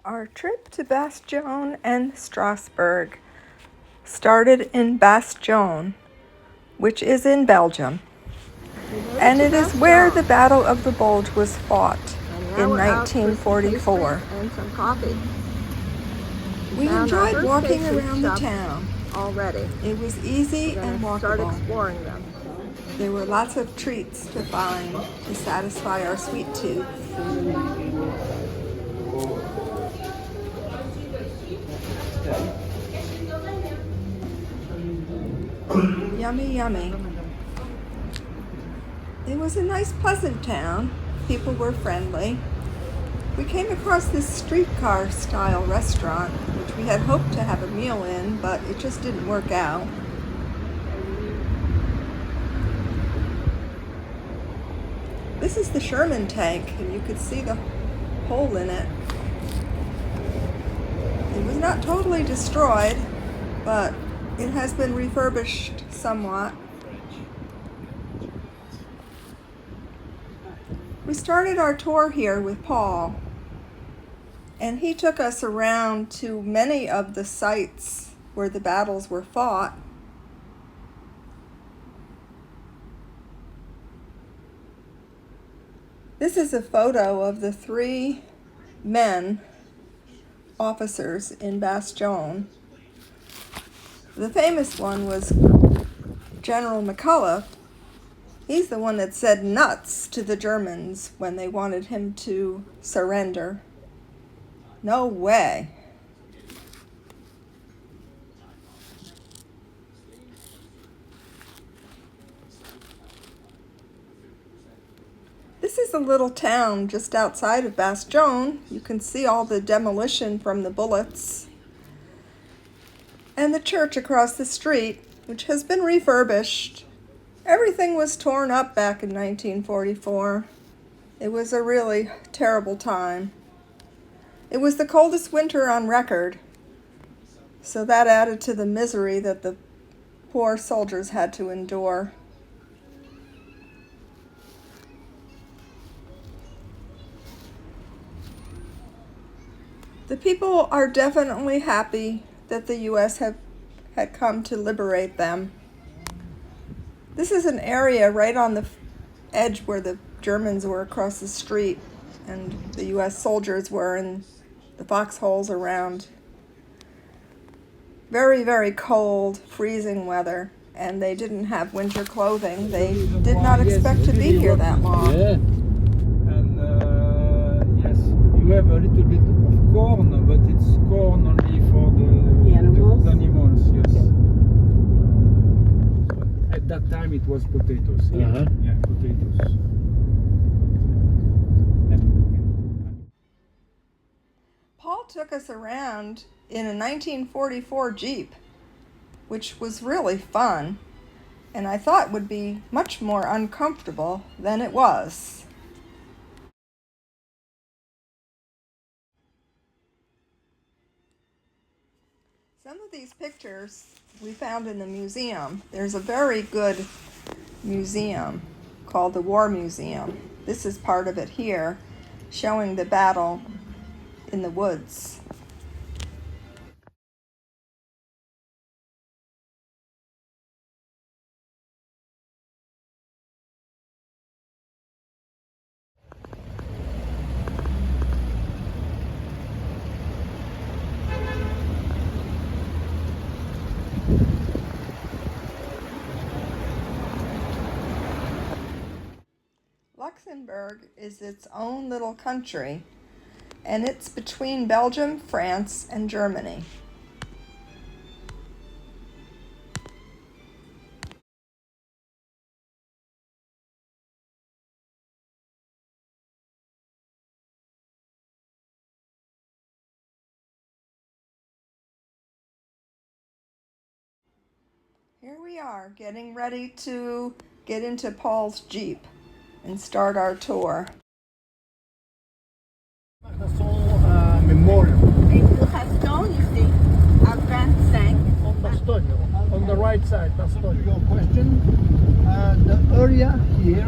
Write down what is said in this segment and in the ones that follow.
Our trip to Bastion and Strasburg started in Bastion, which is in Belgium, and it is where the Battle of the Bulge was fought in 1944. And some coffee. We enjoyed walking around the town. Already. It was easy and Start walkable. exploring them. There were lots of treats to find to satisfy our sweet tooth. Yummy, yummy. It was a nice, pleasant town. People were friendly. We came across this streetcar-style restaurant, which we had hoped to have a meal in, but it just didn't work out. This is the Sherman tank, and you could see the hole in it. It was not totally destroyed, but it has been refurbished somewhat. We started our tour here with Paul, and he took us around to many of the sites where the battles were fought. This is a photo of the 3 men, officers in Bastion. The famous one was General McCulloch. He's the one that said nuts to the Germans when they wanted him to surrender. No way. This is a little town just outside of Bastion. You can see all the demolition from the bullets. And the church across the street, which has been refurbished. Everything was torn up back in 1944. It was a really terrible time. It was the coldest winter on record, so that added to the misery that the poor soldiers had to endure. The people are definitely happy that the U.S. had come to liberate them. This is an area right on the edge where the Germans were across the street and the U.S. soldiers were in the foxholes around. Very, very cold, freezing weather, and they didn't have winter clothing. They did not expect to be here that long. Yeah. And yes, you have a little bit of corn, but it's corn only for the animals, yes. At that time it was potatoes. Yeah, potatoes. Paul took us around in a 1944 Jeep, which was really fun, and I thought would be much more uncomfortable than it was. Some of these pictures we found in the museum. There's a very good museum called the War Museum. This is part of it here, showing the battle in the woods. Luxembourg is its own little country, and it's between Belgium, France, and Germany. Here we are, getting ready to get into Paul's Jeep and start our tour. Memorial. It has stone, you see. Our friend sank. On Bastogne, on the right side, Bastogne. Your question, the area here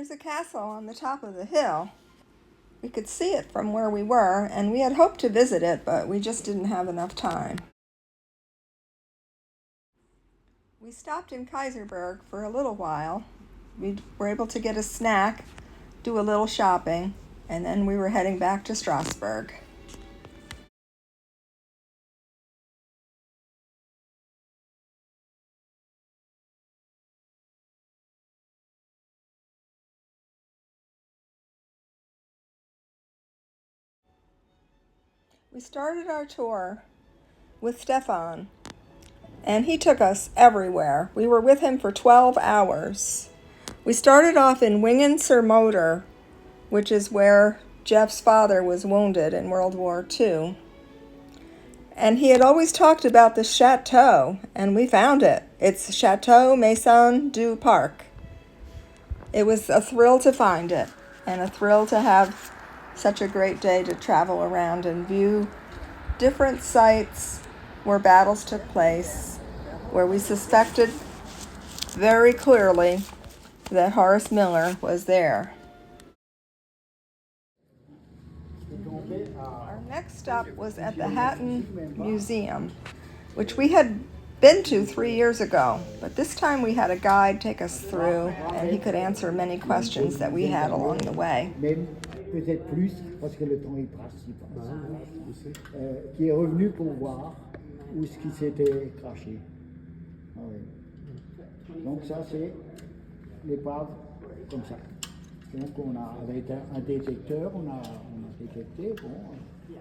There's a castle on the top of the hill. We could see it from where we were, and we had hoped to visit it, but we just didn't have enough time. We stopped in Kayserberg for a little while. We were able to get a snack, do a little shopping, and then we were heading back to Strasburg. We started our tour with Stefan, and he took us everywhere. We were with him for 12 hours. We started off in Wingen-sur-Moder, which is where Jeff's father was wounded in World War II. And he had always talked about the chateau, and we found it. It's Chateau Maison du Parc. It was a thrill to find it, and a thrill to have such a great day to travel around and view different sites where battles took place, where we suspected very clearly that Horace Miller was there. Our next stop was at the Hatton Museum, which we had been to 3 years ago, but this time we had a guide take us through, and he could answer many questions that we had along the way. Peut-être plus, parce que le temps il passe, qui est revenu pour voir où ce qui s'était craché. Ah oui. Donc ça c'est l'épave comme ça. Donc on a avec un détecteur, on a détecté, bon,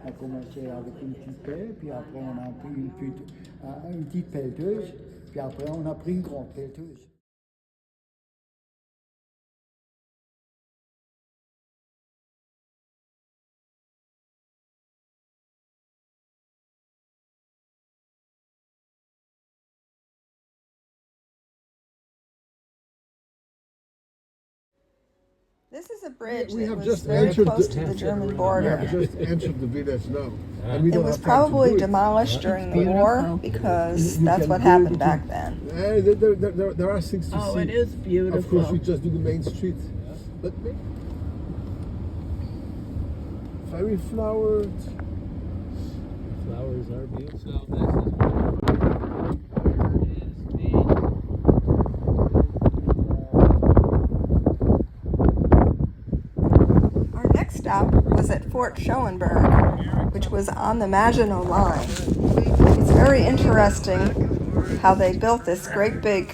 on a commencé avec une petite pelle, puis après on a pris une petite pelleteuse, puis après on a pris une grande pelleteuse. This is a bridge We that have was just very entered close the- to the German We border. have just entered the village now. And we It don't was have time to probably do it. demolished during the war because that's what happened back then. There are things to Oh, see. it is beautiful. Of course, we just do the main street. But very flowered. Flowers are beautiful. So this is where Our next stop was at Fort Schoenberg, which was on the Maginot Line. It's very interesting how they built this great big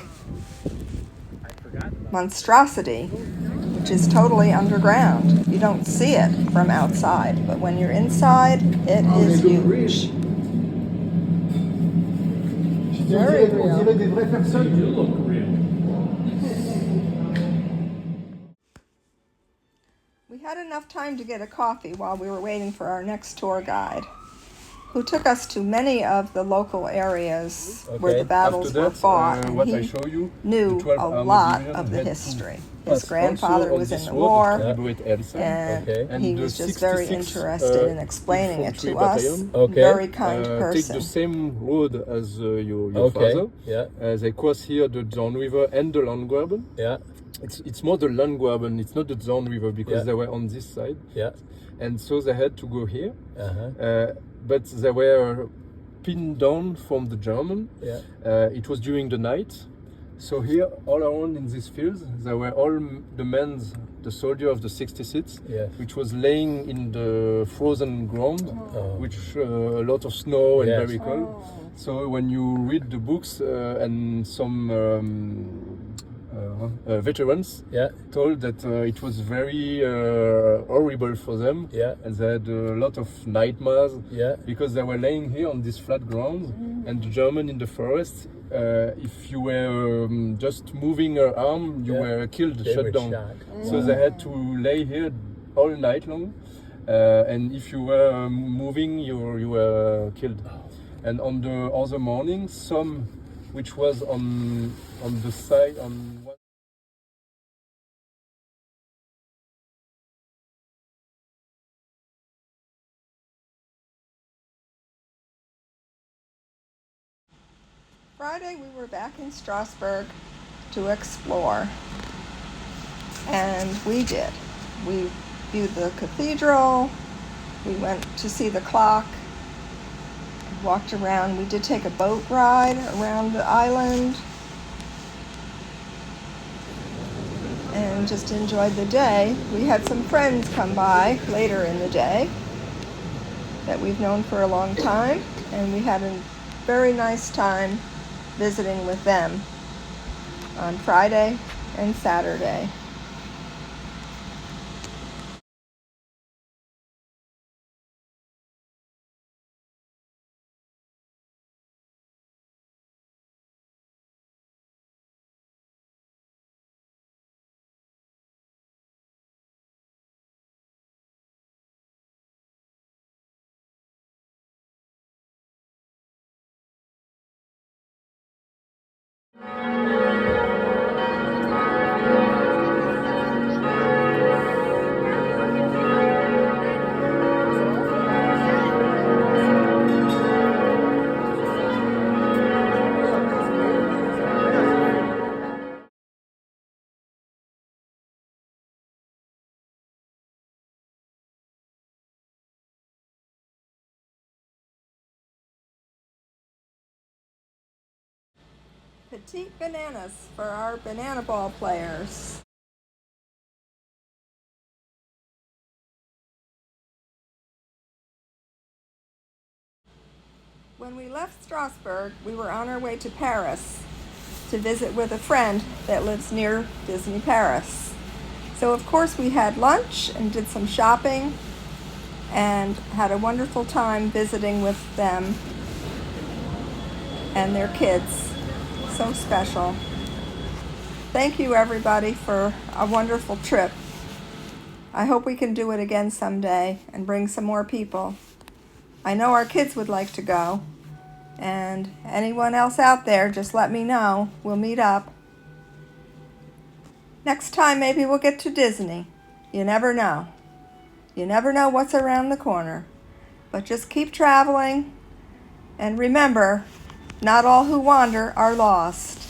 monstrosity, which is totally underground. You don't see it from outside, but when you're inside, it is huge. Very real. des vraies personnes. You look real. We had enough time to get a coffee while we were waiting for our next tour guide, who took us to many of the local areas where the battles were fought, and he knew a lot of the history. His grandfather was in the war, and he was just very interested in explaining it to us. Very kind Take the person. same road as your father. Yeah. They cross here the Zorn River and the Landgraben. Yeah. It's more the Landgraben, it's not the Zorn River because they were on this side. Yeah. And so they had to go here. Uh-huh. But they were pinned down from the German. Yeah. It was during the night. So here, all around in these fields, there were all the men, the soldier of the 66th, Yeah. which was laying in the frozen ground, which a lot of snow and Yes. very cold. So when you read the books and some veterans Yeah. told that it was very horrible for them, Yeah. and they had a lot of nightmares Yeah. because they were laying here on this flat ground, and the German in the forest, if you were just moving your arm, you Yeah. were killed, They shot were down. shot. So they had to lay here all night long, and if you were moving, you were killed. And on the other morning, some which was on the side on one. Friday, we were back in Strasburg to explore. And we did. We viewed the cathedral, we went to see the clock, walked around. We did take a boat ride around the island and just enjoyed the day. We had some friends come by later in the day that we've known for a long time, and we had a very nice time visiting with them on Friday and Saturday. Petite bananas for our banana ball players. When we left Strasburg, we were on our way to Paris to visit with a friend that lives near Disney Paris. So of course we had lunch and did some shopping and had a wonderful time visiting with them and their kids. So special. Thank you everybody for a wonderful trip. I hope we can do it again someday and bring some more people. I know our kids would like to go, and anyone else out there, just let me know. We'll meet up. Next time maybe we'll get to Disney. You never know. You never know what's around the corner. But just keep traveling, and remember, not all who wander are lost.